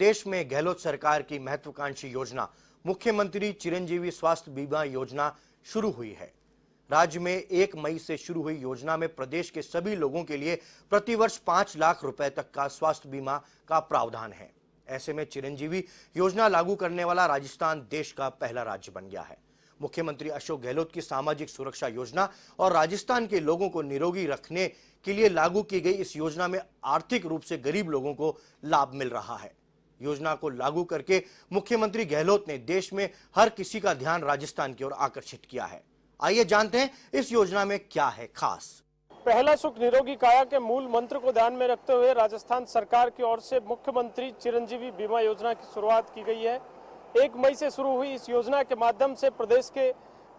प्रदेश में गहलोत सरकार की महत्वाकांक्षी योजना मुख्यमंत्री चिरंजीवी स्वास्थ्य बीमा योजना शुरू हुई है। राज्य में 1 मई से शुरू हुई योजना में प्रदेश के सभी लोगों के लिए प्रतिवर्ष 5 लाख रुपए तक का स्वास्थ्य बीमा का प्रावधान है। ऐसे में चिरंजीवी योजना लागू करने वाला राजस्थान देश का पहला राज्य बन गया है। मुख्यमंत्री अशोक गहलोत की सामाजिक सुरक्षा योजना और राजस्थान के लोगों को निरोगी रखने के लिए लागू की गई इस योजना में आर्थिक रूप से गरीब लोगों को लाभ मिल रहा है। योजना को लागू करके मुख्यमंत्री गहलोत ने देश में हर किसी का ध्यान राजस्थान की ओर आकर्षित किया है। आइए जानते हैं इस योजना में क्या है खास। पहला सुख निरोगी काया के मूल मंत्र को ध्यान में रखते हुए राजस्थान सरकार की ओर से मुख्यमंत्री चिरंजीवी बीमा योजना की शुरुआत की गई है। 1 मई से शुरू हुई इस योजना के माध्यम से प्रदेश के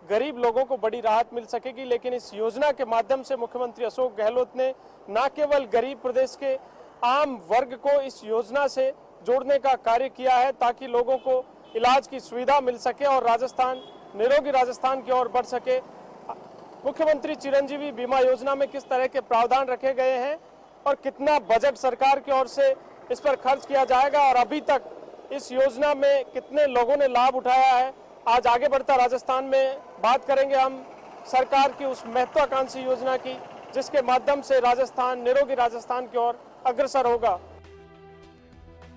गरीब लोगों को बड़ी राहत मिल सकेगी। लेकिन इस योजना के माध्यम से मुख्यमंत्री अशोक गहलोत ने न केवल गरीब प्रदेश के आम वर्ग को इस योजना से जोड़ने का कार्य किया है ताकि लोगों को इलाज की सुविधा मिल सके और राजस्थान निरोगी राजस्थान की ओर बढ़ सके। मुख्यमंत्री चिरंजीवी बीमा योजना में किस तरह के प्रावधान रखे गए हैं और कितना बजट सरकार की ओर से इस पर खर्च किया जाएगा और अभी तक इस योजना में कितने लोगों ने लाभ उठाया है, आज आगे बढ़ता राजस्थान में बात करेंगे हम सरकार की उस महत्वाकांक्षी योजना की जिसके माध्यम से राजस्थान निरोगी राजस्थान की ओर अग्रसर होगा।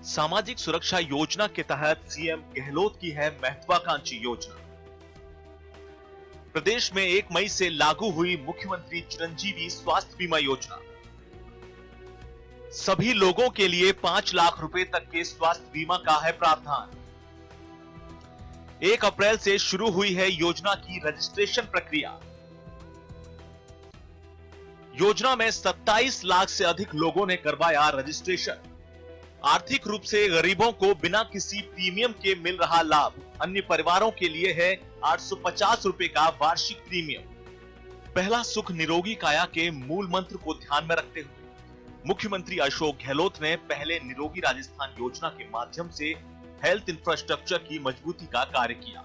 सामाजिक सुरक्षा योजना के तहत सीएम गहलोत की है महत्वाकांक्षी योजना। प्रदेश में 1 मई से लागू हुई मुख्यमंत्री चिरंजीवी स्वास्थ्य बीमा योजना। सभी लोगों के लिए 5 लाख रुपए तक के स्वास्थ्य बीमा का है प्रावधान। 1 अप्रैल से शुरू हुई है योजना की रजिस्ट्रेशन प्रक्रिया। योजना में 27 लाख से अधिक लोगों ने करवाया रजिस्ट्रेशन। आर्थिक रूप से गरीबों को बिना किसी प्रीमियम के मिल रहा लाभ। अन्य परिवारों के लिए है 850 रुपए का वार्षिक प्रीमियम। पहला सुख निरोगी काया के मूल मंत्र को ध्यान में रखते हुए मुख्यमंत्री अशोक गहलोत ने पहले निरोगी राजस्थान योजना के माध्यम से हेल्थ इंफ्रास्ट्रक्चर की मजबूती का कार्य किया,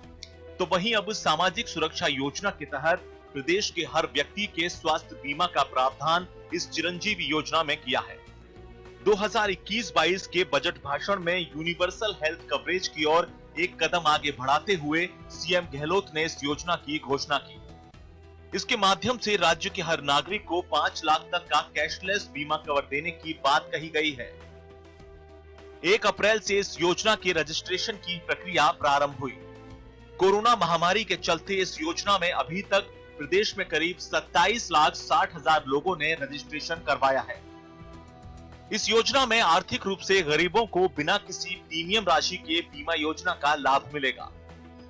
तो वहीं अब सामाजिक सुरक्षा योजना के तहत प्रदेश के हर व्यक्ति के स्वास्थ्य बीमा का प्रावधान इस चिरंजीवी योजना में किया है। 2021-22 के बजट भाषण में यूनिवर्सल हेल्थ कवरेज की ओर एक कदम आगे बढ़ाते हुए सीएम गहलोत ने इस योजना की घोषणा की। इसके माध्यम से राज्य के हर नागरिक को 5 लाख तक का कैशलेस बीमा कवर देने की बात कही गई है। 1 अप्रैल से इस योजना के रजिस्ट्रेशन की प्रक्रिया प्रारंभ हुई। कोरोना महामारी के चलते इस योजना में अभी तक प्रदेश में करीब 27,60,000 लोगों ने रजिस्ट्रेशन करवाया है। इस योजना में आर्थिक रूप से गरीबों को बिना किसी प्रीमियम राशि के बीमा योजना का लाभ मिलेगा।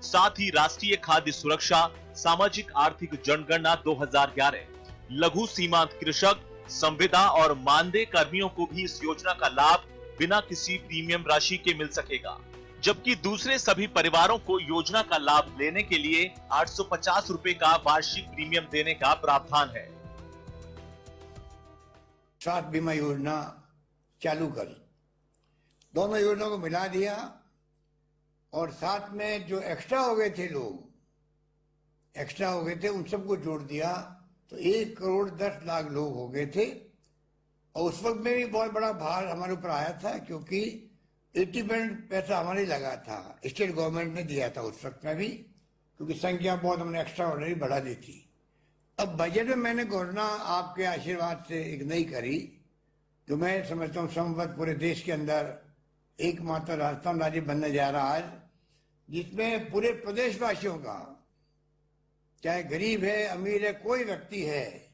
साथ ही राष्ट्रीय खाद्य सुरक्षा, सामाजिक आर्थिक जनगणना 2011, लघु सीमांत कृषक, संविदा और मानदेय कर्मियों को भी इस योजना का लाभ बिना किसी प्रीमियम राशि के मिल सकेगा, जबकि दूसरे सभी परिवारों को योजना का लाभ लेने के लिए 850 रुपए का वार्षिक प्रीमियम देने का प्रावधान है। स्वास्थ्य बीमा योजना चालू करी, दोनों योजनाओं को मिला दिया और साथ में जो एक्स्ट्रा हो गए थे उन सबको जोड़ दिया तो 1 करोड़ 10 लाख लोग हो गए थे। और उस वक्त में भी बहुत बड़ा भार हमारे ऊपर आया था क्योंकि 80% पैसा हमारे लगा था, स्टेट गवर्नमेंट ने दिया था उस वक्त में भी, क्योंकि संख्या बहुत हमने एक्स्ट्रा ऑर्डिनरी बढ़ा दी थी। अब बजट में मैंने घोषणा आपके आशीर्वाद से एक नई करी जो मैं समझता हूँ संवत पूरे देश के अंदर एकमात्र राजस्थान राज्य बनने जा रहा है, जिसमें पूरे प्रदेशवासियों का, चाहे गरीब है अमीर है कोई व्यक्ति है,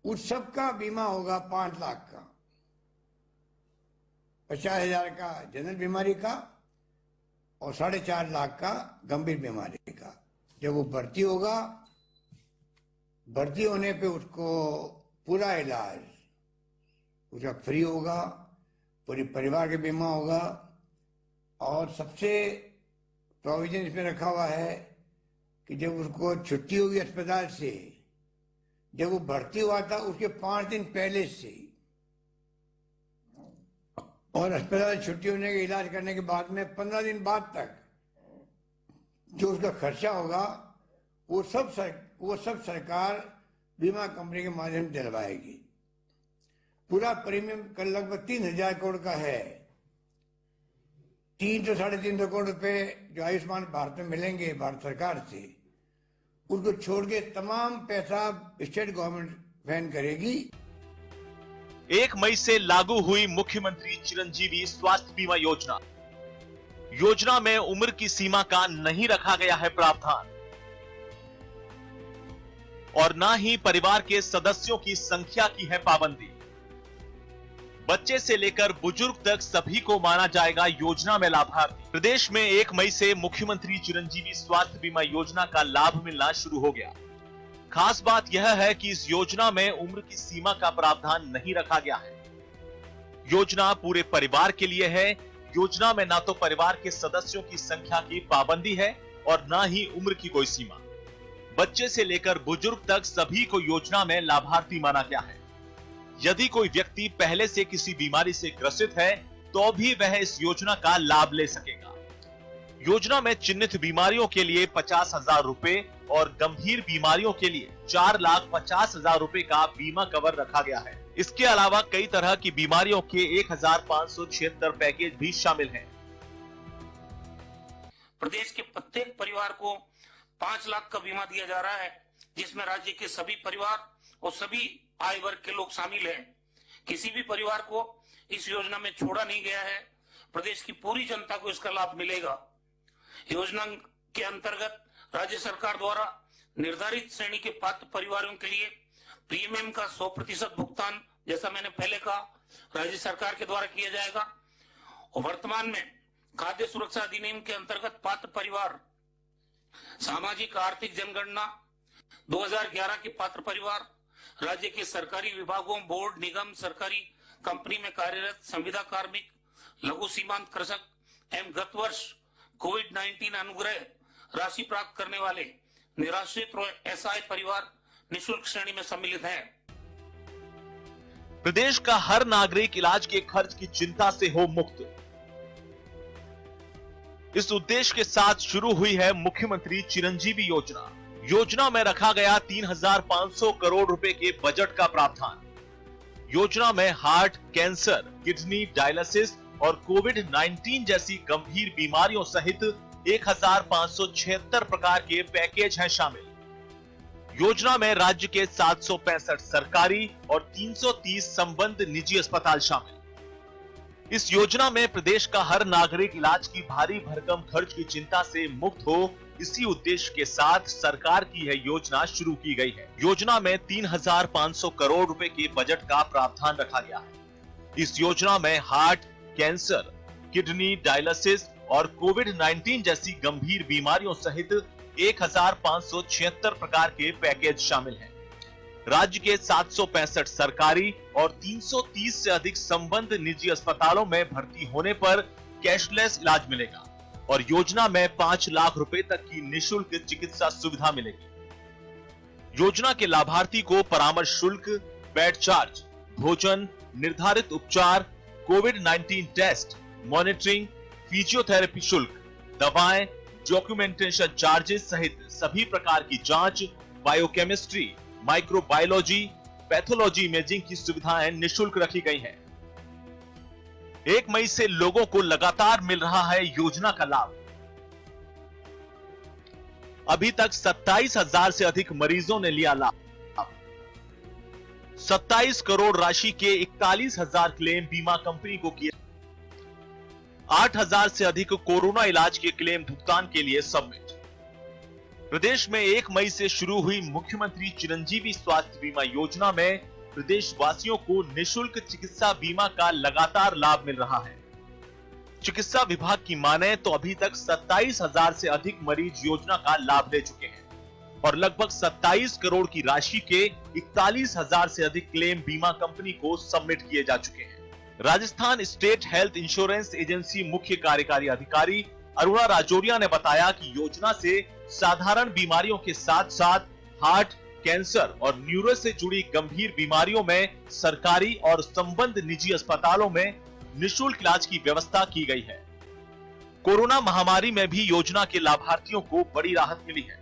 उस सब का बीमा होगा 5 लाख का, 50,000 का जनरल बीमारी का और 4.5 लाख का गंभीर बीमारी का। जब वो भर्ती होगा, भर्ती होने पे उसको पूरा इलाज उसका फ्री होगा, पूरे परिवार का बीमा होगा। और सबसे प्रोविजन इसमें रखा हुआ है कि जब उसको छुट्टी होगी अस्पताल से, जब वो भर्ती हुआ था उसके 5 दिन पहले से और अस्पताल छुट्टी होने के इलाज करने के बाद में 15 दिन बाद तक जो उसका खर्चा होगा वो सब सरकार बीमा कंपनी के माध्यम से दिलवाएगी। पूरा प्रीमियम कल लगभग 3,000 करोड़ का है 300 साढ़े 300 करोड़ रुपए जो आयुष्मान भारत में मिलेंगे भारत सरकार से, उनको छोड़ के तमाम पैसा स्टेट गवर्नमेंट वहन करेगी। 1 मई से लागू हुई मुख्यमंत्री चिरंजीवी स्वास्थ्य बीमा योजना। योजना में उम्र की सीमा का नहीं रखा गया है प्रावधान और ना ही परिवार के सदस्यों की संख्या की है पाबंदी। बच्चे से लेकर बुजुर्ग तक सभी को माना जाएगा योजना में लाभार्थी। प्रदेश में 1 मई से मुख्यमंत्री चिरंजीवी स्वास्थ्य बीमा योजना का लाभ मिलना शुरू हो गया। खास बात यह है कि इस योजना में उम्र की सीमा का प्रावधान नहीं रखा गया है। योजना पूरे परिवार के लिए है। योजना में ना तो परिवार के सदस्यों की संख्या की पाबंदी है और ना ही उम्र की कोई सीमा। बच्चे से लेकर बुजुर्ग तक सभी को योजना में लाभार्थी माना गया है। यदि कोई व्यक्ति पहले से किसी बीमारी से ग्रसित है तो भी वह इस योजना का लाभ ले सकेगा। योजना में चिन्हित बीमारियों के लिए 50,000 रुपए और गंभीर बीमारियों के लिए 4,50,000 रुपए का बीमा कवर रखा गया है। इसके अलावा कई तरह की बीमारियों के 1,576 पैकेज भी शामिल हैं। प्रदेश के प्रत्येक परिवार को 5 लाख का बीमा दिया जा रहा है, जिसमें राज्य के सभी परिवार और सभी आय वर्ग के लोग शामिल हैं। किसी भी परिवार को इस योजना में छोड़ा नहीं गया है। प्रदेश की पूरी जनता को इसका लाभ मिलेगा। योजना के अंतर्गत राज्य सरकार द्वारा निर्धारित श्रेणी के पात्र परिवारों के लिए प्रीमियम का 100% भुगतान, जैसा मैंने पहले कहा, राज्य सरकार के द्वारा किया जाएगा। और वर्तमान में खाद्य सुरक्षा अधिनियम के अंतर्गत पात्र परिवार सामाजिक आर्थिक जनगणना 2011 के पात्र परिवार राज्य के सरकारी विभागों, बोर्ड, निगम, सरकारी कंपनी में कार्यरत संविदा कार्मिक, लघु सीमांत कृषक एवं गत वर्ष कोविड-19 अनुग्रह राशि प्राप्त करने वाले निराश्रित और असहाय परिवार निःशुल्क श्रेणी में सम्मिलित हैं। प्रदेश का हर नागरिक इलाज के खर्च की चिंता से हो मुक्त। इस उद्देश्य के साथ शुरू हुई है मुख्यमंत्री चिरंजीवी योजना। योजना में रखा गया 3,500 करोड़ रुपए के बजट का प्रावधान। योजना में हार्ट, कैंसर, किडनी, डायलिसिस और कोविड-19 जैसी गंभीर बीमारियों सहित 1,576 प्रकार के पैकेज हैं शामिल। योजना में राज्य के 765 सरकारी और 330 संबद्ध निजी अस्पताल शामिल। इस योजना में प्रदेश का हर नागरिक इलाज की भारी भरकम खर्च की चिंता से मुक्त हो, इसी उद्देश्य के साथ सरकार की यह योजना शुरू की गई है। योजना में 3,500 करोड़ रुपए के बजट का प्रावधान रखा गया है। इस योजना में हार्ट, कैंसर, किडनी, डायलिसिस और कोविड-19 जैसी गंभीर बीमारियों सहित 1,576 प्रकार के पैकेज शामिल हैं। राज्य के 765 सरकारी और 330 से अधिक संबद्ध निजी अस्पतालों में भर्ती होने पर कैशलेस इलाज मिलेगा और योजना में 5 लाख रुपए तक की निःशुल्क चिकित्सा सुविधा मिलेगी। योजना के लाभार्थी को परामर्श शुल्क, बेड चार्ज, भोजन, निर्धारित उपचार, कोविड-19 टेस्ट, मॉनिटरिंग, फिजियोथेरेपी शुल्क, दवाएं, डॉक्यूमेंटेशन चार्जेस सहित सभी प्रकार की जांच, बायोकेमिस्ट्री, माइक्रोबायोलॉजी, पैथोलॉजी इमेजिंग की सुविधाएं निःशुल्क रखी गई हैं। 1 मई से लोगों को लगातार मिल रहा है योजना का लाभ। अभी तक 27,000 से अधिक मरीजों ने लिया लाभ। 27 करोड़ राशि के 41,000 क्लेम बीमा कंपनी को किए। 8,000 से अधिक कोरोना इलाज के क्लेम भुगतान के लिए सबमिट। प्रदेश में 1 मई से शुरू हुई मुख्यमंत्री चिरंजीवी स्वास्थ्य बीमा योजना में प्रदेश वासियों को निःशुल्क चिकित्सा बीमा का लगातार लाभ मिल रहा है। चिकित्सा विभाग की माने तो अभी तक 27,000 से अधिक मरीज योजना का लाभ ले चुके हैं और लगभग 27 करोड़ की राशि के 41,000 से अधिक क्लेम बीमा कंपनी को सबमिट किए जा चुके हैं। Rajasthan state health insurance agency मुख्य कार्यकारी अधिकारी अरुणा राजौरिया ने बताया कि योजना से साधारण बीमारियों के साथ साथ हार्ट, कैंसर और न्यूरो से जुड़ी गंभीर बीमारियों में सरकारी और संबद्ध निजी अस्पतालों में निःशुल्क इलाज की व्यवस्था की गई है। कोरोना महामारी में भी योजना के लाभार्थियों को बड़ी राहत मिली है।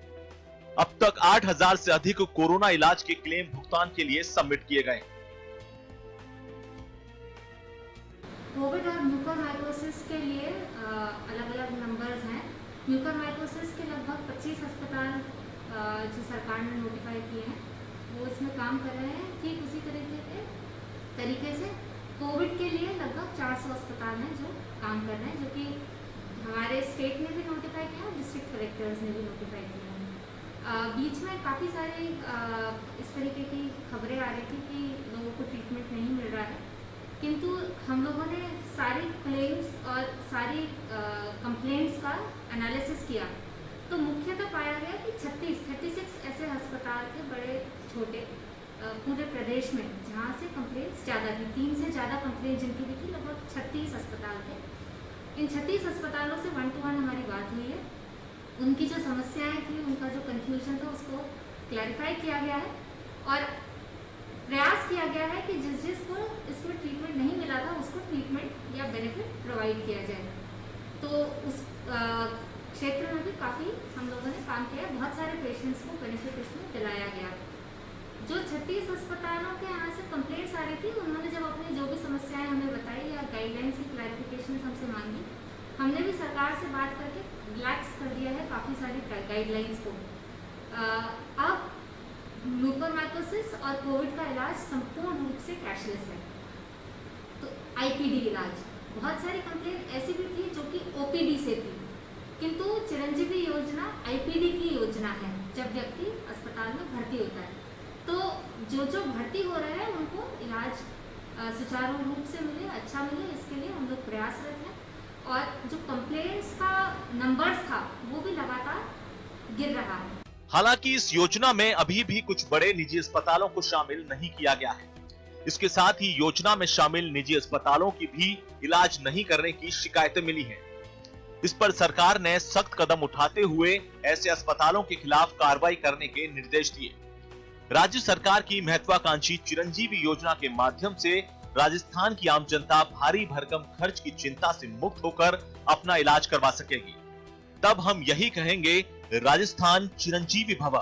अब तक 8,000 से अधिक कोरोना इलाज के क्लेम भुगतान के लिए सबमिट किए गए। कोविड और म्यूकोरमाइकोसिस के लिए म्यूकरमाइकोसिस के लगभग 25 अस्पताल जो सरकार ने नोटिफाई किए हैं वो इसमें काम कर रहे हैं। ठीक उसी तरीके से कोविड के लिए लगभग 400 अस्पताल हैं जो काम कर रहे हैं, जो कि हमारे स्टेट ने भी नोटिफाई किया और डिस्ट्रिक्ट कलेक्टर्स ने भी नोटिफाई किया है। बीच में काफ़ी सारी इस तरीके की खबरें आ रही थी कि लोगों को ट्रीटमेंट नहीं मिल रहा है, किंतु हम लोगों ने सारी क्लेम्स और सारी कंप्लेंट्स का एनालिसिस किया तो मुख्यतः पाया गया कि 36 ऐसे अस्पताल थे बड़े छोटे पूरे प्रदेश में जहाँ से कंप्लेंट्स ज़्यादा थी। 3 से ज़्यादा कंप्लेंट जिनकी भी थी, लगभग 36 अस्पताल थे। इन 36 अस्पतालों से 1 to 1 हमारी बात हुई है। उनकी जो समस्याएं थी, उनका जो कंफ्यूजन था, उसको क्लैरिफाई किया गया है और प्रयास किया गया है कि जिसको इसमें ट्रीटमेंट नहीं मिला था उसको ट्रीटमेंट या बेनिफिट प्रोवाइड किया जाए। तो उस क्षेत्र में भी काफ़ी हम लोगों ने काम किया। बहुत सारे पेशेंट्स को बेनिफिट इसमें दिलाया गया। जो 36 अस्पतालों के यहाँ से कंप्लेंट्स आ रही थी, उन्होंने जब अपनी जो भी समस्याएं हमें बताई या गाइडलाइंस की क्लैरिफिकेशन हमसे मांगी, हमने भी सरकार से बात करके रिलैक्स कर दिया है काफ़ी सारी गाइडलाइंस को। अब म्यूकरमाइकोसिस और कोविड का इलाज संपूर्ण रूप से कैशलेस है। तो आईपीडी इलाज, बहुत सारी कंप्लेंट ऐसी भी थी जो कि ओपीडी से थी, किंतु चिरंजीवी योजना आईपीडी की योजना है। जब व्यक्ति अस्पताल में भर्ती होता है तो जो भर्ती हो रहे हैं उनको इलाज सुचारू रूप से मिले, अच्छा मिले, इसके लिए हम लोग प्रयासरत हैं। और जो कंप्लेंट्स का नंबर्स था वो भी लगातार गिर रहा है। हालांकि इस योजना में अभी भी कुछ बड़े निजी अस्पतालों को शामिल नहीं किया गया है। इसके साथ ही योजना में शामिल निजी अस्पतालों की भी इलाज नहीं करने की शिकायतें मिली हैं। इस पर सरकार ने सख्त कदम उठाते हुए ऐसे अस्पतालों के खिलाफ कार्रवाई करने के निर्देश दिए। राज्य सरकार की महत्वाकांक्षी चिरंजीवी योजना के माध्यम से राजस्थान की आम जनता भारी भरकम खर्च की चिंता से मुक्त होकर अपना इलाज करवा सकेगी। तब हम यही कहेंगे, राजस्थान चिरंजीवी भव।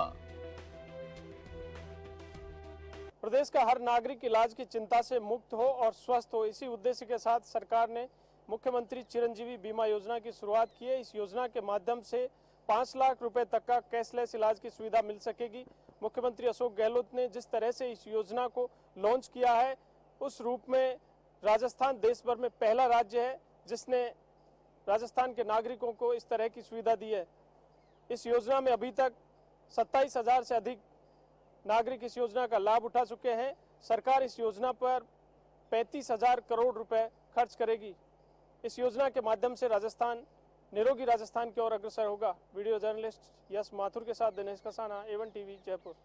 प्रदेश का हर नागरिक इलाज की चिंता से मुक्त हो और स्वस्थ हो, इसी उद्देश्य के साथ सरकार ने मुख्यमंत्री चिरंजीवी बीमा योजना की शुरुआत की है। इस योजना के माध्यम से 5 लाख रुपए तक का कैशलेस इलाज की सुविधा मिल सकेगी। मुख्यमंत्री अशोक गहलोत ने जिस तरह से इस योजना को लॉन्च किया है, उस रूप में राजस्थान देश भर में पहला राज्य है जिसने राजस्थान के नागरिकों को इस तरह की सुविधा दी है। इस योजना में अभी तक 27,000 से अधिक नागरिक इस योजना का लाभ उठा चुके हैं। सरकार इस योजना पर 35,000 करोड़ रुपए खर्च करेगी। इस योजना के माध्यम से राजस्थान निरोगी राजस्थान की ओर अग्रसर होगा। वीडियो जर्नलिस्ट यश माथुर के साथ दिनेश कसाना, A1 टीवी, जयपुर।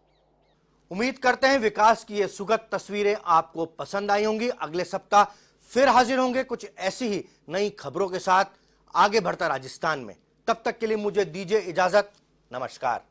उम्मीद करते हैं विकास की ये सुखद तस्वीरें आपको पसंद आई होंगी। अगले सप्ताह फिर हाजिर होंगे कुछ ऐसी ही नई खबरों के साथ। आगे बढ़ता राजस्थान में, तब तक के लिए मुझे दीजिए इजाजत। नमस्कार।